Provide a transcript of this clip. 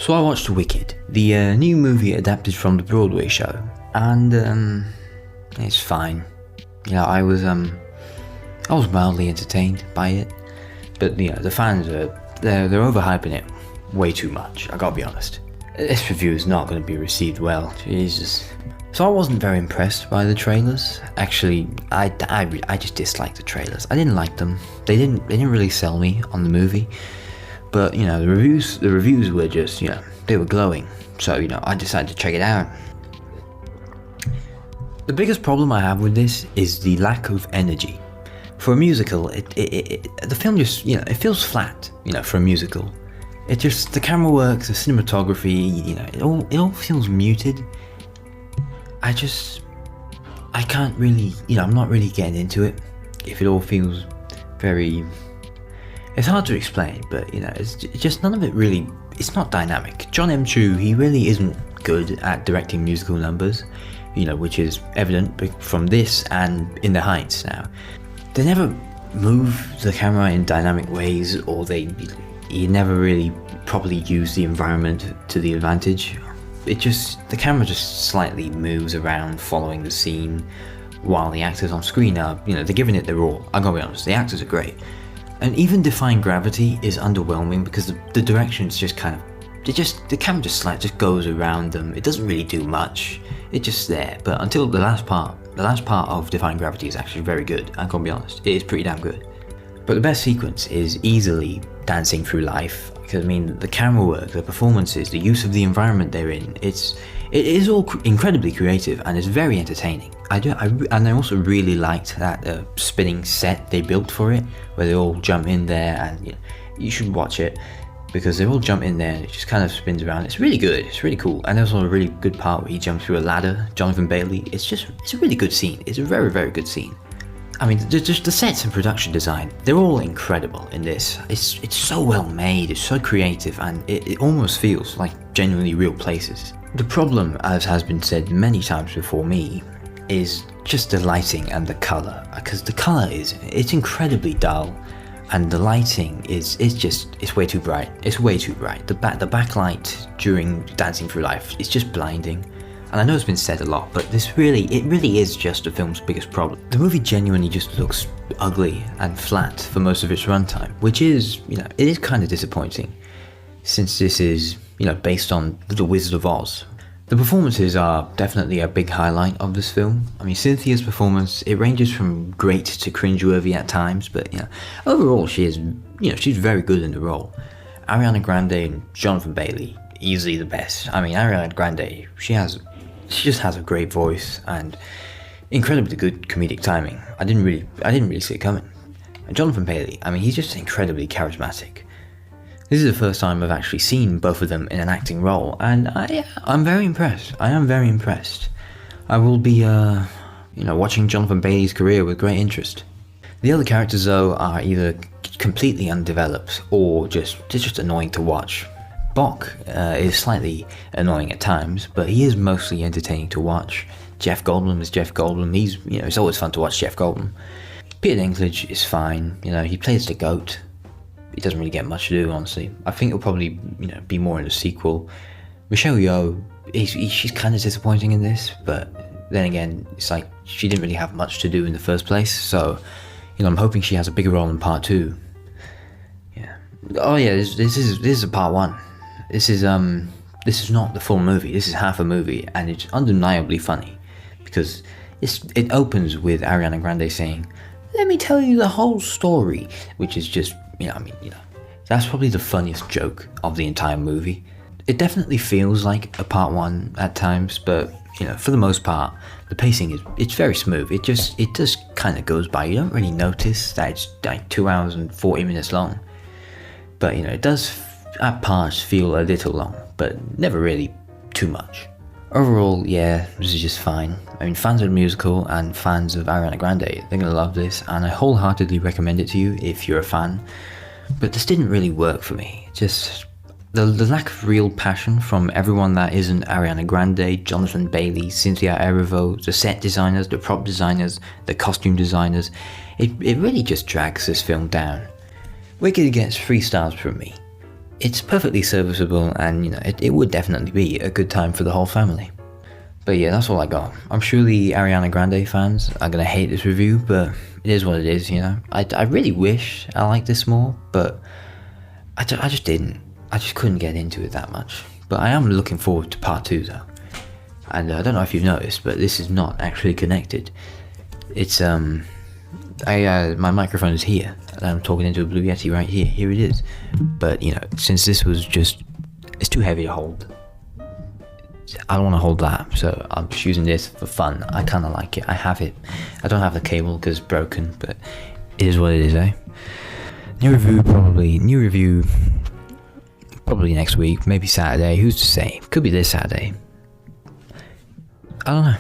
So I watched Wicked, the new movie adapted from the Broadway show, and it's fine. I was mildly entertained by it, but the fans they're overhyping it way too much. I gotta be honest. This review is not going to be received well. Jesus. So I wasn't very impressed by the trailers. Actually, I just disliked the trailers. I didn't like them. They didn't really sell me on the movie. But the reviews were just they were glowing. So I decided to check it out. The biggest problem I have with this is the lack of energy. For a musical, the film just it feels flat. For a musical, the camera work, the cinematography, it all feels muted. I can't really, I'm not really getting into it. If it all feels very, it's hard to explain, but it's just none of it really. It's not dynamic. John M. Chu, he really isn't good at directing musical numbers, which is evident from this and In the Heights. Now, they never move the camera in dynamic ways, or you never really properly use the environment to the advantage. The camera just slightly moves around following the scene while the actors on screen are, they're giving it their all. I gotta be honest, the actors are great. And even Defying Gravity is underwhelming because the direction's just the camera just goes around them. It doesn't really do much. It's just there. But until the last part of Defying Gravity is actually very good. I gotta be honest, it is pretty damn good. But the best sequence is easily Dancing Through Life. Because the camera work, the performances, the use of the environment they're in, it is all incredibly creative and it's very entertaining. And I also really liked that spinning set they built for it, where they all jump in there, and you should watch it because they all jump in there and it just kind of spins around. It's really good. It's really cool. And there's also a really good part where he jumps through a ladder. Jonathan Bailey. It's a really good scene. It's a very, very good scene. I mean, just the sets and production design, they're all incredible in this. It's so well made, it's so creative, and it almost feels like genuinely real places. The problem, as has been said many times before me, is just the lighting and the colour. Because the colour it's incredibly dull, and the lighting is way too bright. It's way too bright. The backlight during Dancing Through Life, it's just blinding. And I know it's been said a lot, but it really is just the film's biggest problem. The movie genuinely just looks ugly and flat for most of its runtime, which is, it is kind of disappointing, since this is, based on The Wizard of Oz. The performances are definitely a big highlight of this film. I mean, Cynthia's performance, it ranges from great to cringeworthy at times, but overall she's very good in the role. Ariana Grande and Jonathan Bailey, easily the best. I mean, Ariana Grande, she just has a great voice and incredibly good comedic timing. I didn't really see it coming. And Jonathan Bailey, I mean, he's just incredibly charismatic. This is the first time I've actually seen both of them in an acting role, and I'm very impressed. I am very impressed. I will be, watching Jonathan Bailey's career with great interest. The other characters, though, are either completely undeveloped or just annoying to watch. Bok is slightly annoying at times, but he is mostly entertaining to watch. Jeff Goldblum is Jeff Goldblum. It's always fun to watch Jeff Goldblum. Peter Dinklage is fine. He plays the goat. He doesn't really get much to do, honestly. I think it'll probably, be more in the sequel. Michelle Yeoh, she's kind of disappointing in this, but then again, it's like she didn't really have much to do in the first place. So, I'm hoping she has a bigger role in part 2. Yeah. Oh yeah, this is a part 1. This is not the full movie. This is half a movie, and it's undeniably funny because it opens with Ariana Grande saying, "Let me tell you the whole story," which is just that's probably the funniest joke of the entire movie. It definitely feels like a part 1 at times, but for the most part, the pacing it's very smooth. It just kind of goes by. You don't really notice that it's like 2 hours and 40 minutes long, but it does at parts feel a little long, but never really too much. Overall, yeah, this is just fine. I mean, fans of the musical and fans of Ariana Grande, they're gonna love this, and I wholeheartedly recommend it to you if you're a fan. But this didn't really work for me. Just the lack of real passion from everyone that isn't Ariana Grande, Jonathan Bailey, Cynthia Erivo, the set designers, the prop designers, the costume designers, it really just drags this film down. Wicked gets 3 stars from me. it's perfectly serviceable, and it would definitely be a good time for the whole family. But yeah, that's all I got. I'm sure the Ariana Grande fans are gonna hate this review, but it is what it is, I really wish I liked this more, but I just didn't. I just couldn't get into it that much. But I am looking forward to part 2 though. And I don't know if you've noticed, but this is not actually connected. It's my microphone is here, and I'm talking into a Blue Yeti right here. Here it is. But since this was it's too heavy to hold. I don't want to hold that, so I'm just using this for fun. I kind of like it. I have it. I don't have the cable because it's broken, but it is what it is, eh? New review probably next week, maybe Saturday. Who's to say? Could be this Saturday. I don't know.